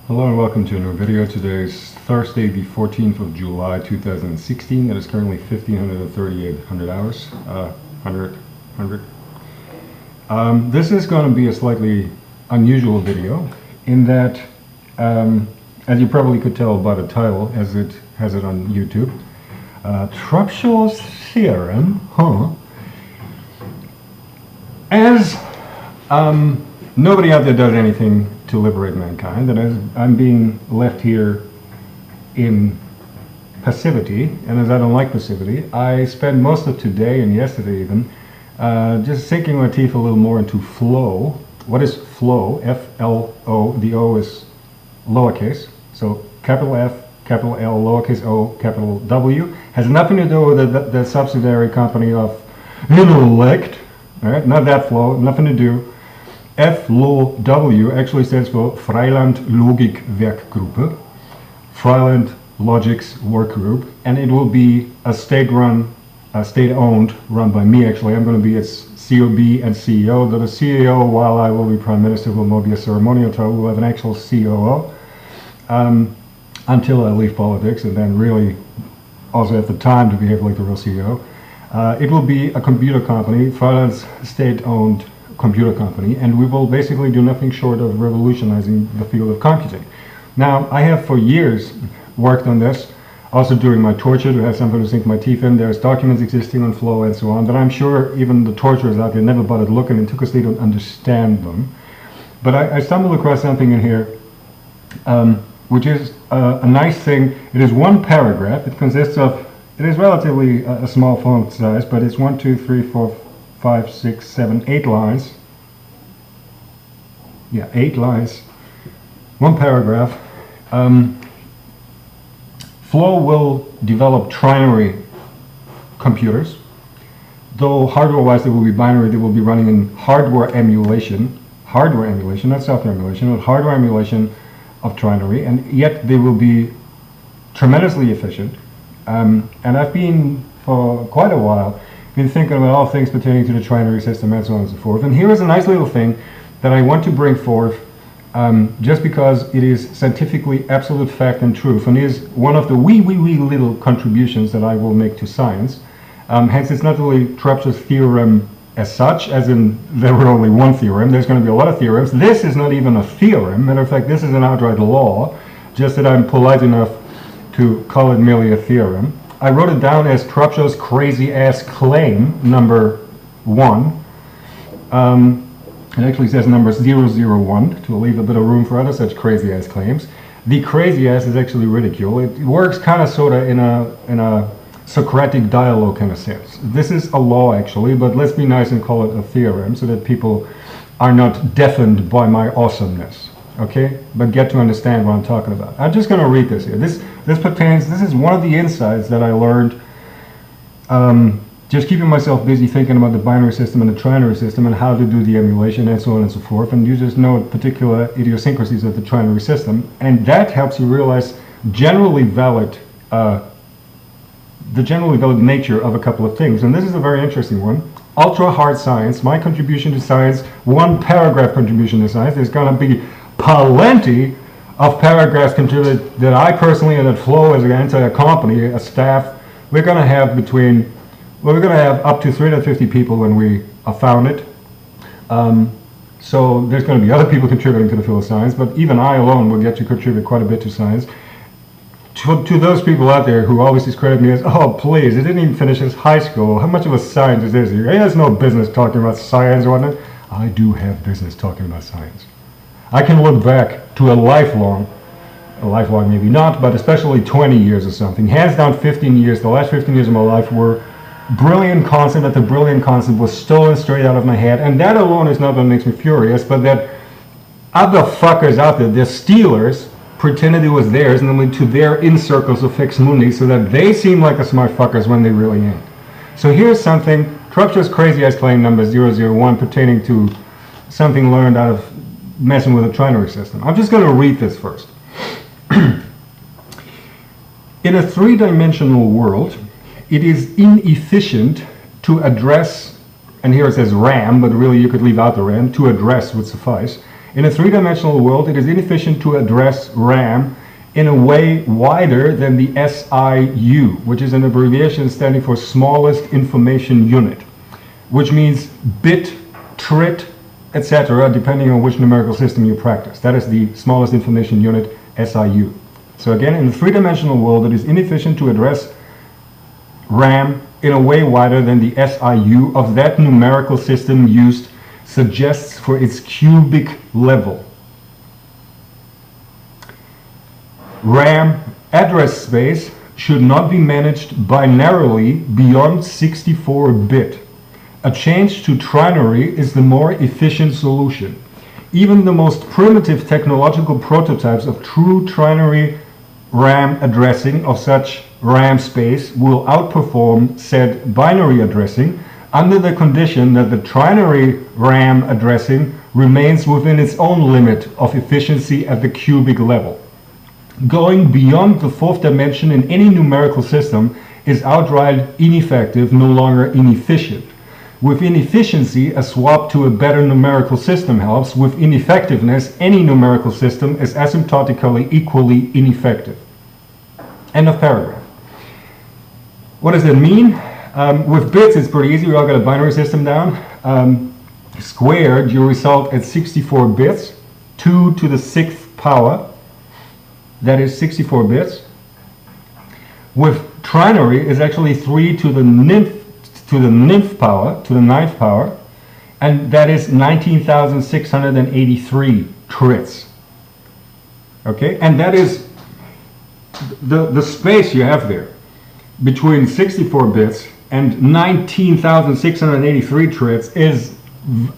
Hello and welcome to a new video. Today is Thursday the 14th of July 2016. It is currently 1538 hours. 100. This is going to be a slightly unusual video in that, as you probably could tell by the title, as it has it on YouTube, Trubshaw's Theorem, as nobody out there does anything to liberate mankind, and as I'm being left here in passivity, and as I don't like passivity, I spent most of today and yesterday even just sinking my teeth a little more into FLoW. What is FLoW? F-L-O. The O is lowercase, so capital F, capital L, lowercase o, capital W. Has nothing to do with the subsidiary company of Intellect, alright? Not that FLoW, nothing to do. FLoW actually stands for Freiland Logik Werkgruppe, Freiland Logik's work group, and it will be a state-run, state-owned, run by me actually. I'm going to be its COB and CEO. The CEO, while I will be Prime Minister, will not be a ceremonial title. We'll have an actual COO until I leave politics, and then really also have the time to behave like the real CEO. It will be a computer company, Freiland's state-owned computer company, and we will basically do nothing short of revolutionizing the field of computing. Now, I have for years worked on this, also during my torture, to have something to sink my teeth in. There's documents existing on FLoW and so on, but I'm sure even the torturers out there never bothered looking into because they don't understand them. But I stumbled across something in here which is a nice thing. It is one paragraph. It consists of, it is relatively a small font size, but it's 1, 2, 3, 4, 5, 6, 7, 8 lines. Yeah, 8 lines. One paragraph. FLoW will develop trinary computers. Though hardware-wise they will be binary, they will be running in hardware emulation, not software emulation, but hardware emulation of trinary, and yet they will be tremendously efficient. And I've been, for quite a while, been thinking about all things pertaining to the trinary system and so on and so forth. And here is a nice little thing that I want to bring forth just because it is scientifically absolute fact and truth, and is one of the wee little contributions that I will make to science. Hence, it's not really Trubshaw's theorem as such, as in there were only one theorem. There's going to be a lot of theorems. This is not even a theorem. Matter of fact, this is an outright law, just that I'm polite enough to call it merely a theorem. I wrote it down as Trubshaw's crazy-ass claim, number 1. It actually says number 001 to leave a bit of room for other such crazy-ass claims. The crazy-ass is actually ridicule. It works kind of sort of in a Socratic dialogue kind of sense. This is a law actually, but let's be nice and call it a theorem so that people are not deafened by my awesomeness. Okay, but get to understand what I'm talking about. I'm just going to read this here. This is one of the insights that I learned just keeping myself busy thinking about the binary system and the trinary system and how to do the emulation and so on and so forth, and you just know particular idiosyncrasies of the trinary system, and that helps you realize the generally valid nature of a couple of things. And this is a very interesting one. Ultra hard science, my contribution to science, one paragraph contribution to science. There's going to be plenty of paragraphs contributed that I personally and that FLoW as an entire company, a staff, we're going to have up to 350 people when we are founded. So there's going to be other people contributing to the field of science, but even I alone will get to contribute quite a bit to science. To those people out there who always discredit me as, oh please, he didn't even finish his high school, how much of a scientist is he? He has no business talking about science or whatnot. I do have business talking about science. I can look back to a lifelong maybe not, but especially 20 years or something. Hands down 15 years, the last 15 years of my life were brilliant concept, that the brilliant concept was stolen straight out of my head, and that alone is not what makes me furious, but that other fuckers out there, they're stealers, pretended it was theirs and then went to their in circles of Faex Mundi so that they seem like the smart fuckers when they really ain't. So here's something, Trubshaw's crazy-ass claim number 001 pertaining to something learned out of messing with a trinary system. I'm just going to read this first. In a three-dimensional world, it is inefficient to address, and here it says RAM, but really you could leave out the RAM, to address would suffice, In a three-dimensional world, it is inefficient to address RAM in a way wider than the SIU, which is an abbreviation standing for smallest information unit, which means bit, trit, etc., depending on which numerical system you practice. That is the smallest information unit, SIU. So again, in the three-dimensional world, it is inefficient to address RAM in a way wider than the SIU of that numerical system used suggests for its cubic level. RAM address space should not be managed binarily beyond 64-bit. A change to trinary is the more efficient solution. Even the most primitive technological prototypes of true trinary RAM addressing of such RAM space will outperform said binary addressing under the condition that the trinary RAM addressing remains within its own limit of efficiency at the cubic level. Going beyond the fourth dimension in any numerical system is outright ineffective, no longer inefficient. With inefficiency, a swap to a better numerical system helps. With ineffectiveness, any numerical system is asymptotically equally ineffective. End of paragraph. What does that mean? With bits, it's pretty easy. We all got a binary system down. Squared, you result at 64 bits, 2 to the 6th power. That is 64 bits. With trinary, is actually 3 to the ninth power, and that is 19,683 trits. Okay, and that is the space you have there between 64 bits and 19,683 trits is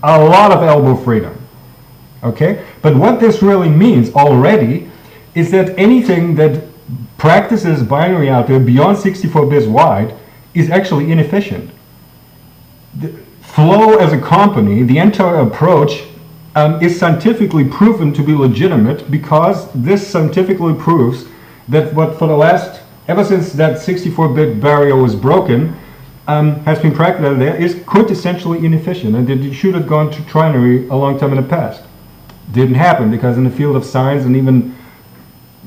a lot of elbow freedom. Okay, but what this really means already is that anything that practices binary out there beyond 64 bits wide is actually inefficient. FLoW as a company, the entire approach is scientifically proven to be legitimate because this scientifically proves that what for the last, ever since that 64-bit barrier was broken, has been practiced out there is quintessentially inefficient, and that it should have gone to trinary a long time in the past. Didn't happen because in the field of science and even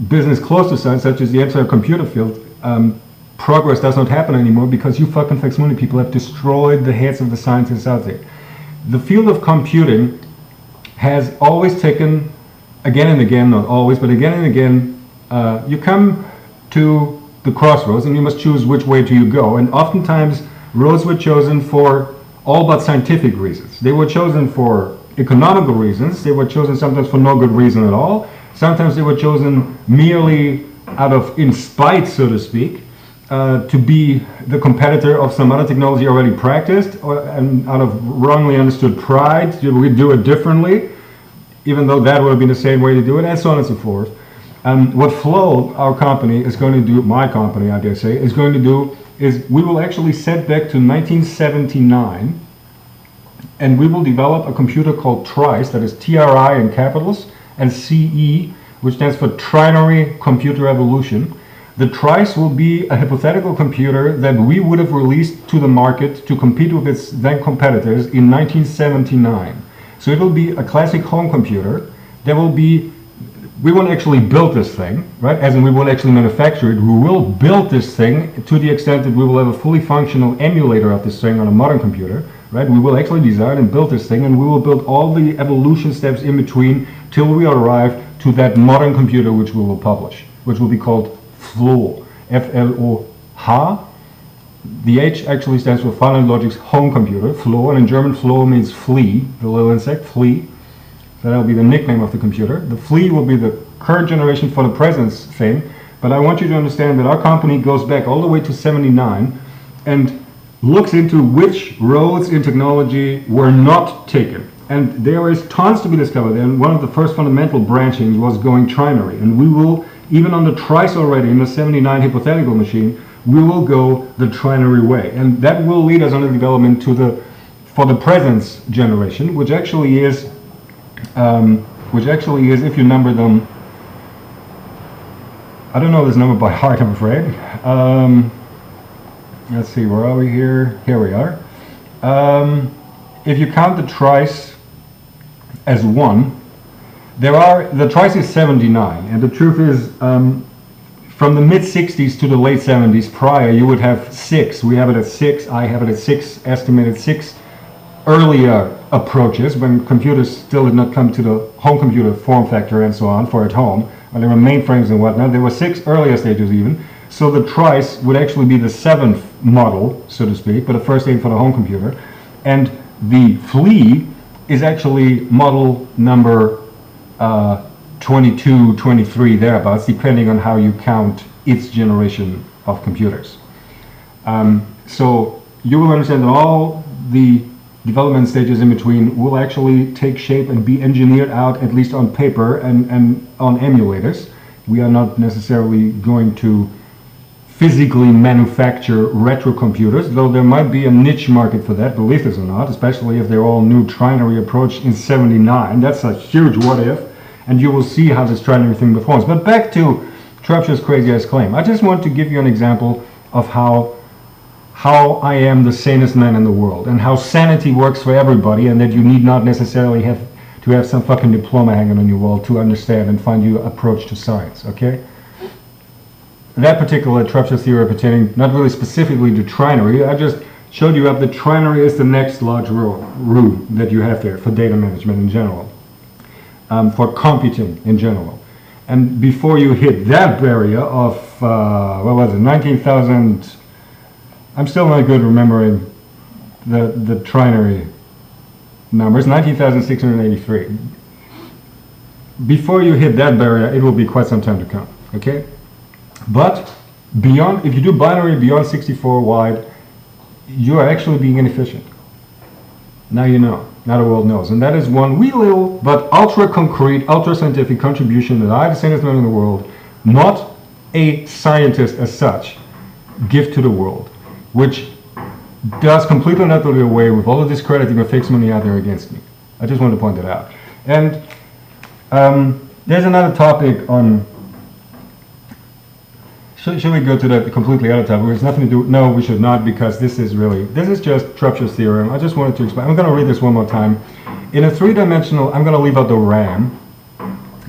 business close to science, such as the entire computer field, progress does not happen anymore because you fucking Faex Mundi people have destroyed the heads of the scientists out there. The field of computing has always taken, again and again, not always, but again and again, you come to the crossroads and you must choose which way do you go, and oftentimes roads were chosen for all but scientific reasons. They were chosen for economical reasons, they were chosen sometimes for no good reason at all. Sometimes they were chosen merely out of, in spite, so to speak, to be the competitor of some other technology already practiced, and out of wrongly understood pride, we do it differently, even though that would have been the same way to do it, and so on and so forth. What FLoW, our company, is going to do, my company, I dare say, is going to do is we will actually set back to 1979, and we will develop a computer called TRICE, that is TRI in capitals, and CE, which stands for Trinary Computer Evolution. The TRICE will be a hypothetical computer that we would have released to the market to compete with its then competitors in 1979. So it will be a classic home computer. There will be, we won't actually build this thing, right? As in we won't actually manufacture it. We will build this thing to the extent that we will have a fully functional emulator of this thing on a modern computer, right? We will actually design and build this thing, and we will build all the evolution steps in between till we arrive to that modern computer which we will publish, which will be called FLoH, F-L-O-H. The H actually stands for Freiland Logik's home computer, FLoH, and in German FLoH means flea, the little insect, flea. So that will be the nickname of the computer. The flea will be the current generation for the presence thing, but I want you to understand that our company goes back all the way to 79 and looks into which roads in technology were not taken. And there is tons to be discovered, and one of the first fundamental branchings was going trinary, and we will, even on the TRICE already, in the 79 hypothetical machine, we will go the trinary way, and that will lead us on the development to the, for the presence generation, which actually is, if you number them, I don't know this number by heart, I'm afraid. Let's see, where are we here? Here we are. If you count the TRICE as 1, The trice is 79, and the truth is, from the mid-60s to the late 70s prior, you would have 6. We have it at 6, I have it at 6, estimated 6 earlier approaches when computers still did not come to the home computer form factor and so on for at home, when there were mainframes and whatnot. There were 6 earlier stages even. So the trice would actually be the 7th model, so to speak, but the first aim for the home computer. And the FLE is actually model number 22, 23, thereabouts, depending on how you count its generation of computers. So you will understand that all the development stages in between will actually take shape and be engineered out, at least on paper and on emulators. We are not necessarily going to physically manufacture retro computers, though there might be a niche market for that, believe this or not, especially if they're all new Trinary approach in 79. That's a huge what if, and you will see how this Trinary thing performs. But back to Trubshaw's crazy ass claim. I just want to give you an example of how I am the sanest man in the world, and how sanity works for everybody, and that you need not necessarily have to have some fucking diploma hanging on your wall to understand and find your approach to science, okay? That particular Trubshaw theory pertaining not really specifically to Trinary, I just showed you up that Trinary is the next large root that you have there for data management in general, for computing in general. And before you hit that barrier of, what was it, 19,000, I'm still not good remembering the Trinary numbers, 19,683. Before you hit that barrier, it will be quite some time to come, okay? But beyond, if you do binary beyond 64 wide, you are actually being inefficient. Now you know, now the world knows. And that is one wee little but ultra concrete, ultra scientific contribution that I, the sanest man in the world, not a scientist as such, give to the world, which does completely and utterly away with all the discrediting of Faex Mundi out there against me. I just want to point that out. And there's another topic on. Should we go to that completely other topic? There's nothing to do. No, we should not, because this is just Trubshaw's theorem. I just wanted to explain. I'm going to read this one more time. In a three-dimensional, I'm going to leave out the RAM.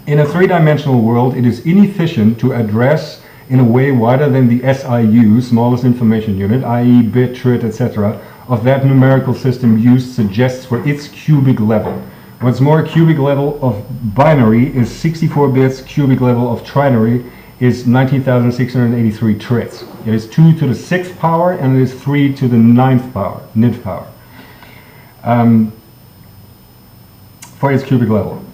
In a three-dimensional world, it is inefficient to address in a way wider than the SIU, smallest information unit, i.e. bit, trit, etc., of that numerical system used suggests for its cubic level. What's more, cubic level of binary is 64 bits, cubic level of trinary is 19,683 trits. It is 2 to the 6th power, and it is 3 to the 9th power, nth power, for its cubic level.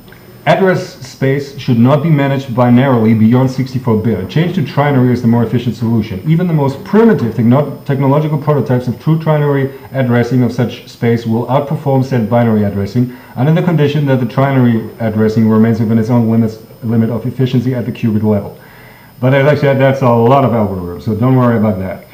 Address space should not be managed binarily beyond 64-bit. A change to trinary is the more efficient solution. Even the most primitive technological prototypes of true trinary addressing of such space will outperform said binary addressing under the condition that the trinary addressing remains within its own limit of efficiency at the cubic level. But as I said, that's a lot of algorithms, so don't worry about that.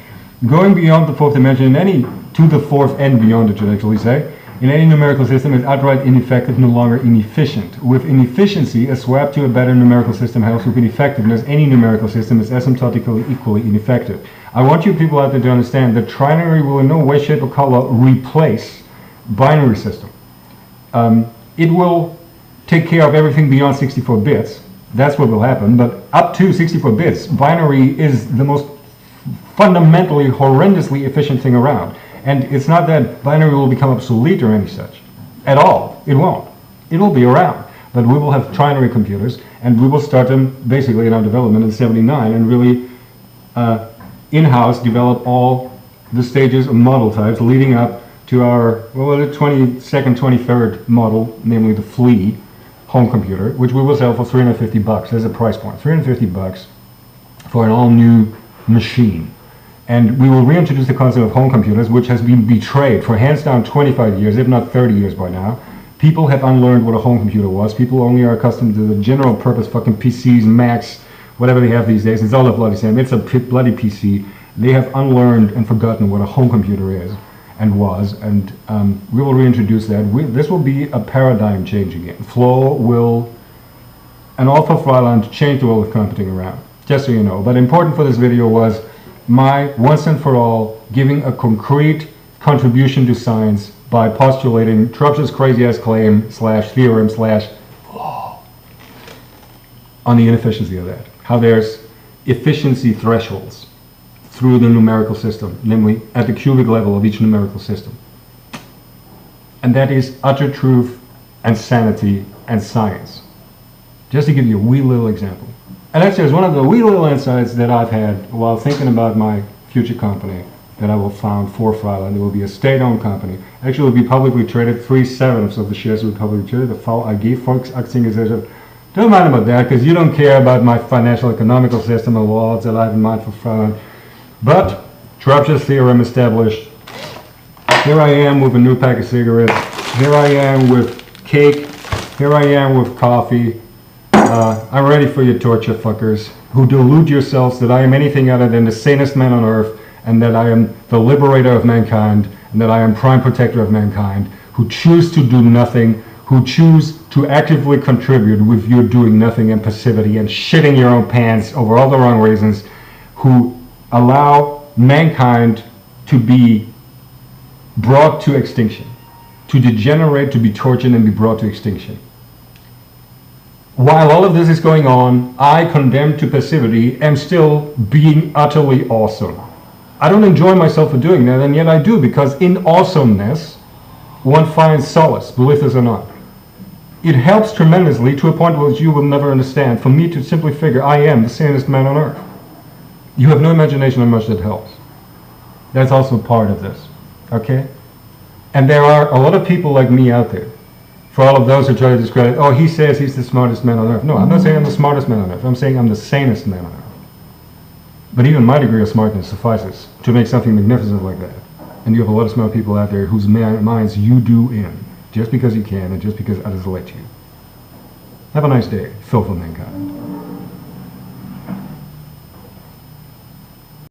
Going beyond the 4th dimension, to the 4th and beyond, it should actually say, in any numerical system is outright ineffective, no longer inefficient. With inefficiency, a swap to a better numerical system helps. With ineffectiveness, any numerical system is asymptotically equally ineffective. I want you people out there to understand that trinary will in no way, shape, or color replace binary system. It will take care of everything beyond 64 bits. That's what will happen, but up to 64 bits, binary is the most fundamentally, horrendously efficient thing around. And it's not that binary will become obsolete or any such. At all. It won't. It will be around. But we will have trinary computers, and we will start them basically in our development in 79 and really in-house develop all the stages of model types leading up to our, well, the 22nd, 23rd model, namely the FLE home computer, which we will sell for $350 as a price point. $350 for an all-new machine. And we will reintroduce the concept of home computers, which has been betrayed for hands down 25 years, if not 30 years by now. People have unlearned what a home computer was. People only are accustomed to the general purpose fucking PCs, Macs, whatever they have these days. It's all the bloody same. It's a bloody PC. They have unlearned and forgotten what a home computer is and was, and we will reintroduce that. This will be a paradigm change again. FLoW will, and all for Freiland, change the world of computing around, just so you know. But important for this video was my once and for all giving a concrete contribution to science by postulating Trubshaw's crazy ass claim / theorem / FLoW. on the inefficiency of that. How there's efficiency thresholds through the numerical system, namely at the cubic level of each numerical system. And that is utter truth and sanity and science. Just to give you a wee little example. And that's just one of the wee little insights that I've had while thinking about my future company that I will found for Freiland. It will be a state-owned company. Actually, it will be publicly traded. 3/7 of the shares will be publicly traded. The VAG, Volksanteilsgesellschaft. Don't mind about that, because you don't care about my financial economical system and laws that I have in mind for Freiland. But Trubshaw's theorem established. Here I am with a new pack of cigarettes. Here I am with cake. Here I am with coffee. I'm ready for your torture, fuckers, who delude yourselves that I am anything other than the sanest man on earth, and that I am the liberator of mankind, and that I am prime protector of mankind, who choose to do nothing, who choose to actively contribute with your doing nothing and passivity and shitting your own pants over all the wrong reasons, who allow mankind to be brought to extinction, to degenerate, to be tortured and be brought to extinction. While all of this is going on, I, condemned to passivity, am still being utterly awesome. I don't enjoy myself for doing that, and yet I do, because in awesomeness, one finds solace, believe this or not. It helps tremendously, to a point which you will never understand, for me to simply figure I am the sanest man on earth. You have no imagination how much that helps. That's also part of this, okay? And there are a lot of people like me out there. For all of those who try to discredit, oh, he says he's the smartest man on earth. No, I'm not saying I'm the smartest man on earth. I'm saying I'm the sanest man on earth. But even my degree of smartness suffices to make something magnificent like that. And you have a lot of smart people out there whose minds you do in, just because you can and just because others let you. Have a nice day, filth of mankind.